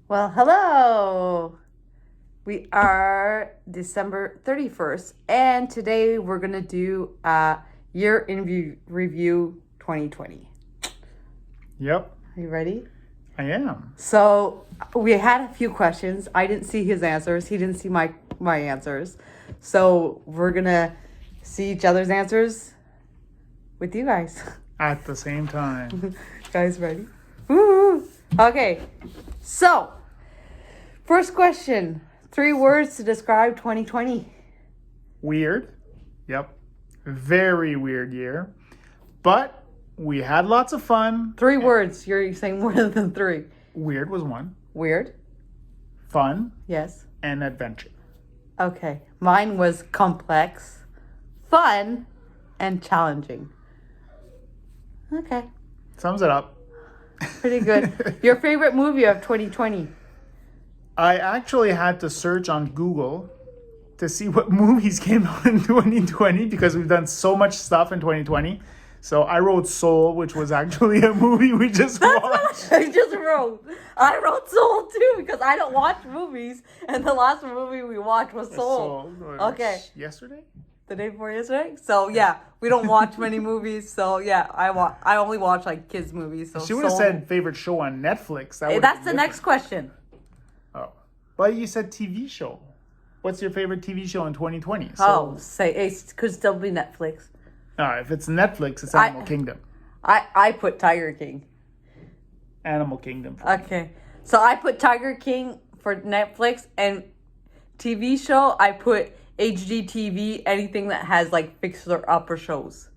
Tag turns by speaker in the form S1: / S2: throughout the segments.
S1: Well, hello. We are December 31st, and today we're going to do year in review 2020.
S2: Yep,
S1: Are you ready?
S2: I am.
S1: So, we had a few questions. I didn't see his answers. He didn't see my answers. So, we're going to see each other's answers with you guys.
S2: At the same time.
S1: Guys, ready? Woo! Okay. So, first question. 3 words to describe 2020.
S2: Weird. Yep. Very weird year. But we had lots of fun.
S1: 3 words. You're saying more than 3.
S2: Weird was one.
S1: Weird.
S2: Fun
S1: Yes.
S2: and adventure.
S1: Okay. Mine was complex, fun, and challenging. Okay.
S2: Sums it up.
S1: Pretty good. Your favorite movie of 2020?
S2: I actually had to search on Google to see what movies came out in 2020 because we've done so much stuff in 2020. So I wrote Soul, which was actually a movie we just watched.
S1: I just wrote. I wrote Soul too because I don't watch movies, and the last movie we watched was Soul. Okay.
S2: Yesterday?
S1: The day before yesterday. So yeah, we don't watch many movies. So yeah, I only watch like kids movies. So
S2: She would have
S1: Soul.
S2: said favorite show on Netflix. That
S1: Hey,
S2: would've
S1: that's
S2: been
S1: the
S2: different.
S1: next question.
S2: Oh. But you said TV show. What's your favorite TV show in 2020?
S1: Oh, say it could still be Netflix.
S2: If it's Netflix, it's Animal Kingdom.
S1: I put Tiger King.
S2: Animal Kingdom.
S1: Okay, so I put Tiger King for Netflix, and TV show I put HGTV. Anything that has like fixer upper shows.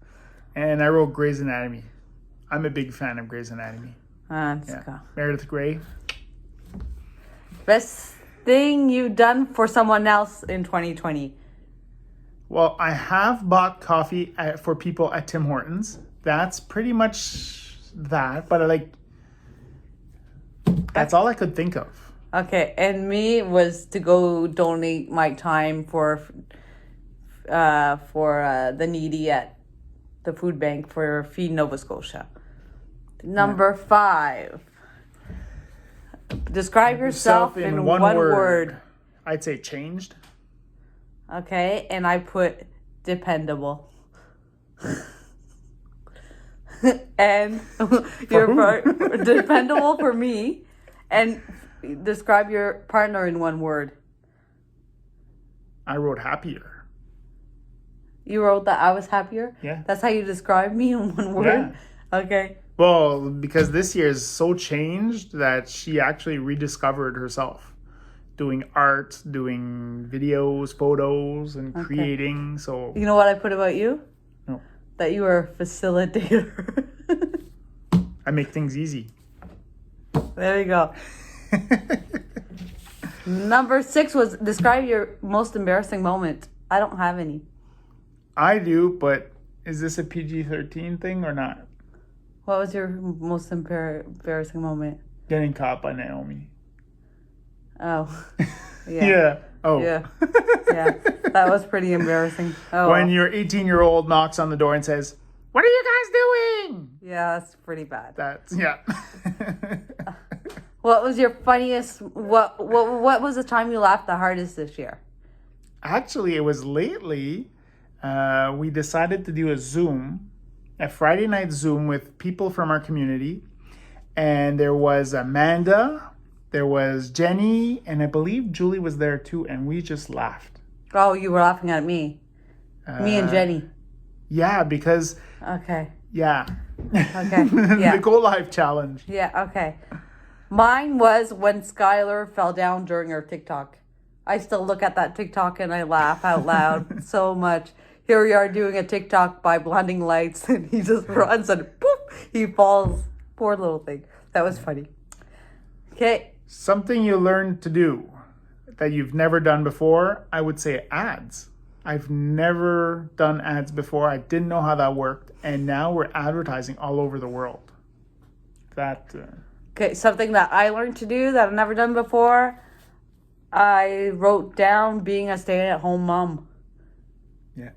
S2: And I wrote Grey's Anatomy. I'm a big fan of Grey's Anatomy.
S1: Let's
S2: Yeah.
S1: go.
S2: Meredith Grey.
S1: Best thing you've done for someone else in 2020.
S2: Well, I have bought coffee for people at Tim Hortons. That's pretty much that. But that's all I could think of.
S1: Okay, and me was to go donate my time for the needy at the food bank for Feed Nova Scotia. Number 5. Describe yourself in one word.
S2: I'd say changed.
S1: Okay, and I put dependable. And your part dependable for me, and describe your partner in one word.
S2: I wrote happier.
S1: You wrote that I was happier?
S2: Yeah.
S1: That's how you describe me in one word? Okay.
S2: Well, because this year is so changed that she actually rediscovered herself. Doing art, doing videos, photos, and creating. So
S1: You know what I put about you?
S2: No.
S1: That you are a facilitator.
S2: I make things easy.
S1: There you go. Number 6 was describe your most embarrassing moment. I don't have any.
S2: I do, but is this a PG-13 thing or not?
S1: What was your most embarrassing moment?
S2: Getting caught by Naomi.
S1: Oh.
S2: Yeah. Oh.
S1: Yeah. Yeah. That was pretty embarrassing. Oh.
S2: When your 18-year-old knocks on the door and says, "What are you guys doing?"
S1: Yeah, that's pretty bad.
S2: Yeah.
S1: What was your funniest what was the time you laughed the hardest this year?
S2: Actually, it was lately. We decided to do a Friday night Zoom with people from our community. And there was Amanda, there was Jenny, and I believe Julie was there too. And we just laughed.
S1: Oh, you were laughing at me. Me and Jenny.
S2: Yeah, because,
S1: Okay.
S2: yeah.
S1: Okay. Yeah.
S2: The Go Live challenge.
S1: Yeah, okay. Mine was when Skylar fell down during her TikTok. I still look at that TikTok and I laugh out loud so much. Here we are doing a TikTok by blinding lights, and he just runs and poof, he falls. Poor little thing. That was funny. Okay.
S2: Something you learned to do that you've never done before, I would say ads. I've never done ads before. I didn't know how that worked. And now we're advertising all over the world.
S1: Okay, something that I learned to do that I've never done before. I wrote down being a stay-at-home mom.
S2: Yeah.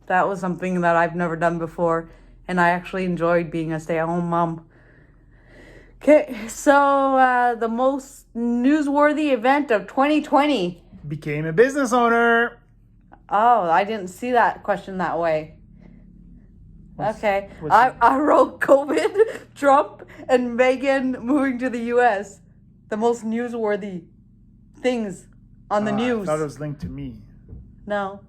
S1: That was something that I've never done before, and I actually enjoyed being a stay-at-home mom. Okay, so the most newsworthy event of 2020.
S2: Became a business owner.
S1: Oh, I didn't see that question that way. Okay.
S2: what's
S1: I wrote COVID, Trump, and Megan moving to the US. The most newsworthy things on the
S2: I
S1: news.
S2: thought it was linked to me.
S1: No.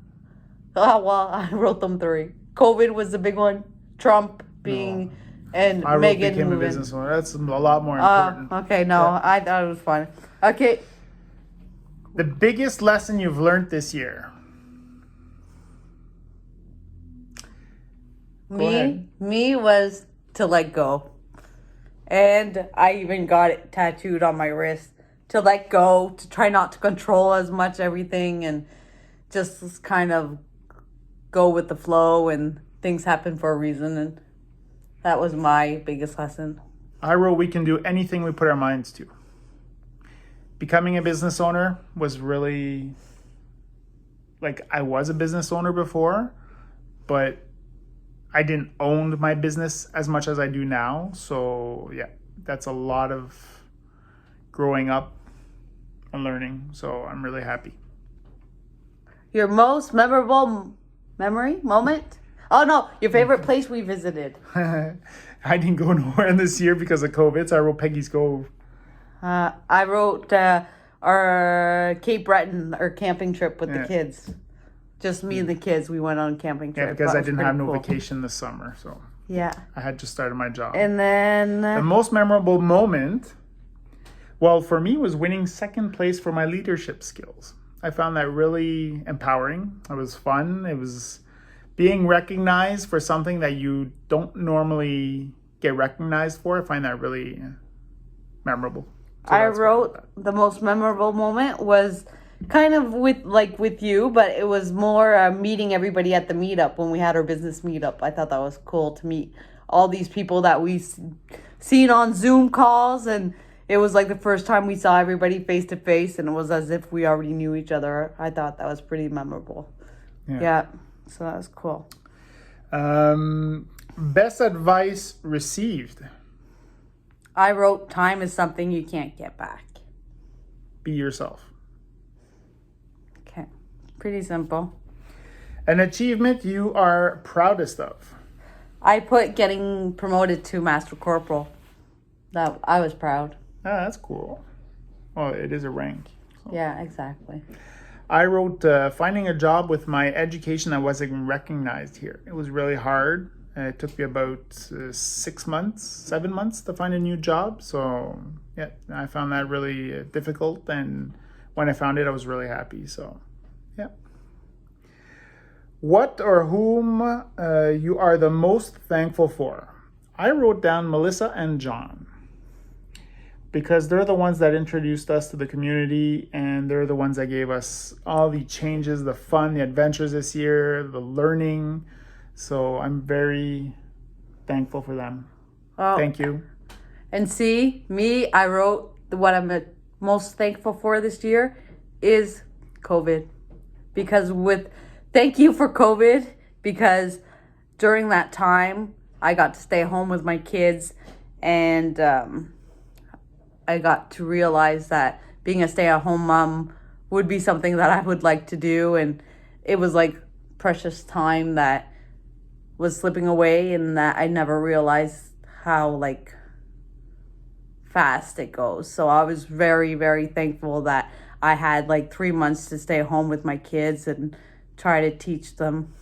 S1: Oh, well, I wrote them three. COVID was the big one. Trump being and
S2: I wrote
S1: Megan
S2: became a
S1: moving.
S2: business owner. That's a lot more important.
S1: Okay, no,
S2: Yeah.
S1: I thought it was fun. Okay,
S2: The biggest lesson you've learned this year. Go ahead.
S1: me was to let go. And I even got it tattooed on my wrist to let go, to try not to control as much everything and just kind of go with the flow and things happen for a reason. And that was my biggest lesson.
S2: I wrote we can do anything we put our minds to. Becoming a business owner was really, like, I was a business owner before, but I didn't own my business as much as I do now. So yeah, that's a lot of growing up and learning. So I'm really happy.
S1: Your most memorable moment? Oh no, your favorite place we visited.
S2: I didn't go nowhere in this year because of COVID, so I wrote Peggy's Cove.
S1: I wrote our Cape Breton, our camping trip with the kids. Just me and the kids. We went on a camping trip.
S2: Yeah, because
S1: That
S2: I
S1: was
S2: didn't
S1: pretty
S2: have no
S1: cool.
S2: vacation this summer, so
S1: Yeah.
S2: I had just started my job.
S1: And then
S2: The most memorable moment, well, for me, was winning second place for my leadership skills. I found that really empowering. It was fun. It was being recognized for something that you don't normally get recognized for. I find that really memorable. So
S1: I
S2: that's what
S1: wrote
S2: thought.
S1: the most memorable moment was kind of with you, but it was more meeting everybody at the meetup when we had our business meetup. I thought that was cool to meet all these people that we seen on Zoom calls, and it was like the first time we saw everybody face to face, and it was as if we already knew each other. I thought that was pretty memorable. Yeah, so that was cool.
S2: Best advice received.
S1: I wrote time is something you can't get back.
S2: Be yourself.
S1: Okay, pretty simple.
S2: An achievement you are proudest of.
S1: I put getting promoted to Master Corporal. That I was proud.
S2: Ah, that's cool. Well, it is a rank. So.
S1: Yeah, exactly.
S2: I wrote finding a job with my education that wasn't recognized here. It was really hard. It took me about 7 months to find a new job. So yeah, I found that really difficult. And when I found it, I was really happy. So yeah. What or whom you are the most thankful for? I wrote down Melissa and John, because they're the ones that introduced us to the community, and they're the ones that gave us all the changes, the fun, the adventures this year, the learning. So I'm very thankful for them.
S1: Oh,
S2: Thank you.
S1: and see, me, I wrote what I'm most thankful for this year is COVID. Because thank you for COVID, because during that time, I got to stay home with my kids, and I got to realize that being a stay-at-home mom would be something that I would like to do, and it was like precious time that was slipping away, and that I never realized how like fast it goes. So I was very, very thankful that I had like 3 months to stay home with my kids and try to teach them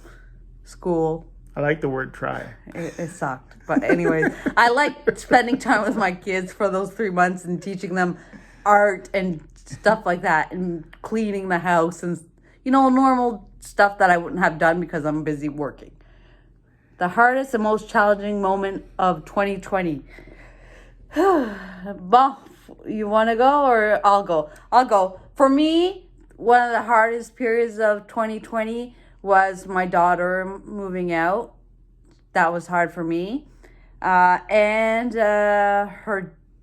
S1: school.
S2: I like the word try.
S1: It sucked. But anyways, I like spending time with my kids for those 3 months and teaching them art and stuff like that, and cleaning the house and, normal stuff that I wouldn't have done because I'm busy working. The hardest and most challenging moment of 2020. Well, you want to go or I'll go? I'll go. For me, one of the hardest periods of 2020 was my daughter moving out. That was hard for me. And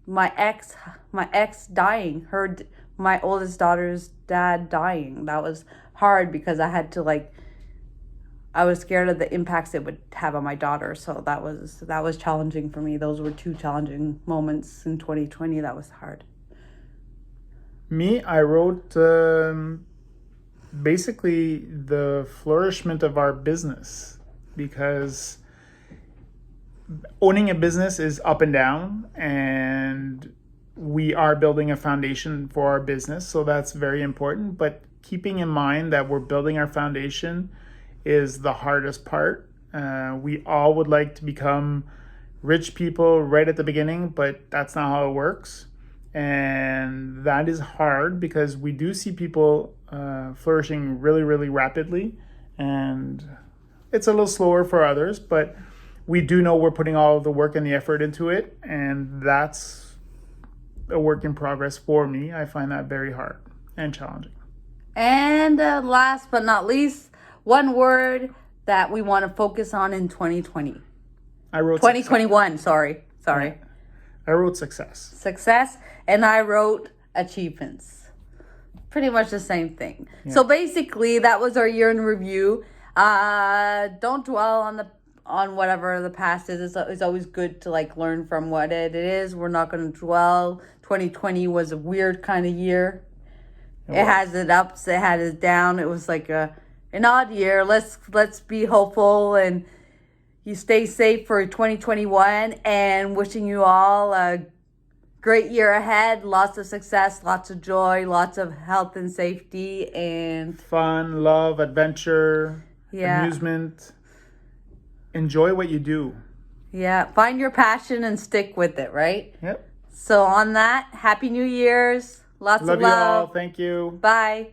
S1: my ex dying. My oldest daughter's dad dying. That was hard because I had to I was scared of the impacts it would have on my daughter. So that was challenging for me. Those were two challenging moments in 2020. That was hard.
S2: Me, I wrote basically the flourishment of our business, because owning a business is up and down, and we are building a foundation for our business, so that's very important. But keeping in mind that we're building our foundation is the hardest part. We all would like to become rich people right at the beginning, but that's not how it works. And that is hard because we do see people flourishing really, really rapidly. And it's a little slower for others, but we do know we're putting all of the work and the effort into it. And that's a work in progress for me. I find that very hard and challenging.
S1: And last but not least, one word that we want to focus on in 2020.
S2: I wrote
S1: 2021, sorry.
S2: I wrote success.
S1: Success, and I wrote achievements. Pretty much the same thing. Yeah. So basically, that was our year in review. Don't dwell on whatever the past is. It's always good to learn from what it is. We're not going to dwell. 2020 was a weird kind of year. It has its ups, it had its down. It was like an odd year. Let's be hopeful, and you stay safe for 2021, and wishing you all a great year ahead. Lots of success, lots of joy, lots of health and safety, and
S2: fun, love, adventure, amusement. Enjoy what you do.
S1: Yeah, find your passion and stick with it, right?
S2: Yep.
S1: So on that, Happy New Year's. Lots of love.
S2: Love you all. Thank you.
S1: Bye.